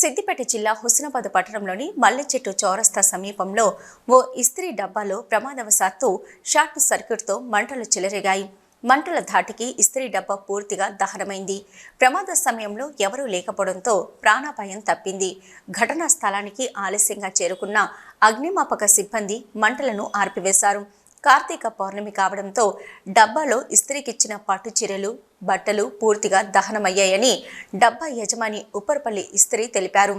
సిద్దిపేట జిల్లా హుస్నాబాద్ పట్టణంలోని మల్లెచెట్టు చౌరస్తా సమీపంలో ఓ ఇస్త్రీ డబ్బాలో ప్రమాదవశాత్తు షార్ట్ సర్క్యూట్తో మంటలు చెలరేగాయి. మంటల ధాటికి ఇస్త్రీ డబ్బా పూర్తిగా దహనమైంది. ప్రమాద సమయంలో ఎవరూ లేకపోవడంతో ప్రాణాపాయం తప్పింది. ఘటనా స్థలానికి ఆలస్యంగా చేరుకున్న అగ్నిమాపక సిబ్బంది మంటలను ఆర్పివేశారు. కార్తీక పౌర్ణమి కావడంతో డబ్బాలో ఇస్త్రీకిచ్చిన పట్టు చీరలు, బట్టలు పూర్తిగా దహనమయ్యాయని డబ్బా యజమాని ఉప్పర్పల్లి ఇస్త్రీ తెలిపారు.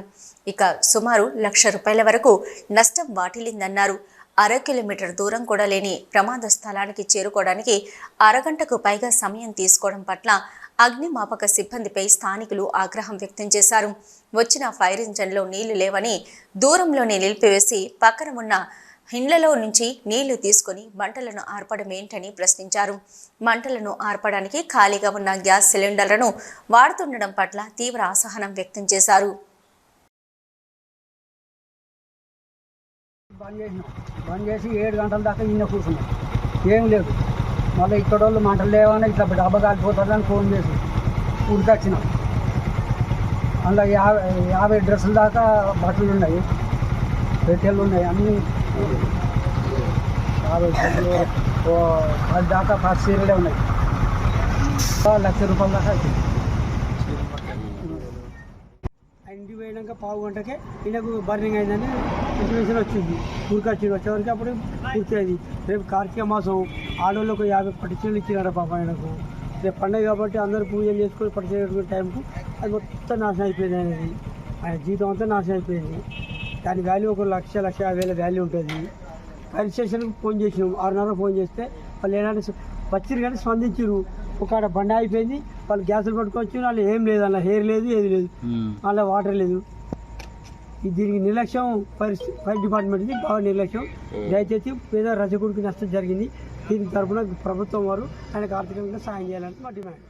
ఇక సుమారు ₹1,00,000 వరకు నష్టం వాటిల్లిందన్నారు. 1/2 కిలోమీటర్ దూరం కూడా లేని ప్రమాద స్థలానికి చేరుకోవడానికి అరగంటకు పైగా సమయం తీసుకోవడం పట్ల అగ్నిమాపక సిబ్బందిపై స్థానికులు ఆగ్రహం వ్యక్తం చేశారు. వచ్చిన ఫైర్ ఇంజన్లో నీళ్లు లేవని దూరంలోనే నిలిపివేసి పక్కన ఉన్న ఇండ్లలో నుంచి నీళ్లు తీసుకుని మంటలను ఆర్పడం ఏంటని ప్రశ్నించారు. మంటలను ఆర్పడానికి ఖాళీగా ఉన్న గ్యాస్ సిలిండర్లను వాడుతుండడం పట్ల తీవ్ర అసహనం వ్యక్తం చేశారు. బంద్ చేసి 7 గంటల దాకా ఇన్న కూర్చున్నాం, ఏం లేదు. మళ్ళీ ఇక్కడ వాళ్ళు మంటలు లేవని ఇట్లా డబ్బా కాలిపోతుందని ఫోన్ చేసి ఉడికొచ్చినాం. అందులో 50 డ్రెస్సుల దాకా బట్టలు ఉన్నాయి, పెట్టెలు ఉన్నాయి, అన్నీ 10 దాకా 10 చీరలే ఉన్నాయి. ₹1,00,000 దాకా అవుతుంది. ఇంటికి పోయినాక పావు గంటకే ఈయనకు బర్నింగ్ అయిందని ఇన్ఫర్మేషన్ వచ్చింది. వచ్చేవరకు అప్పుడు పూర్తి అయింది. రేపు కార్తీక మాసం, ఆడవాళ్ళకు 50 పట్టు చీరలు ఇచ్చినారు పాప ఆయనకు. రేపు పండుగ కాబట్టి అందరూ పూజలు చేసుకొని పట్టు చీర టైంకు అది మొత్తం నాశనం అయిపోయింది. ఆయన జీవితం అంతా నాశనం అయిపోయింది. దాని వాల్యూ ఒక ₹1,50,000 వాల్యూ ఉంటుంది. ఫైర్ స్టేషన్కి ఫోన్ చేసినాం, 6:30 ఫోన్ చేస్తే వాళ్ళు ఏంటంటే వచ్చిరు కానీ స్పందించారు. ఒక బండ అయిపోయింది, వాళ్ళు గ్యాసులు పట్టుకొచ్చి వాళ్ళు ఏం లేదు, అలా హెయిర్ లేదు, ఏది లేదు, అలా వాటర్ లేదు. దీనికి నిర్లక్ష్యం ఫైర్ డిపార్ట్మెంట్కి బాగా నిర్లక్ష్యం. దయచేసి పేద రజకుడికి నష్టం జరిగింది. దీని తరఫున ప్రభుత్వం వారు ఆయనకు ఆర్థికంగా సాయం చేయాలని మా డిమాండ్.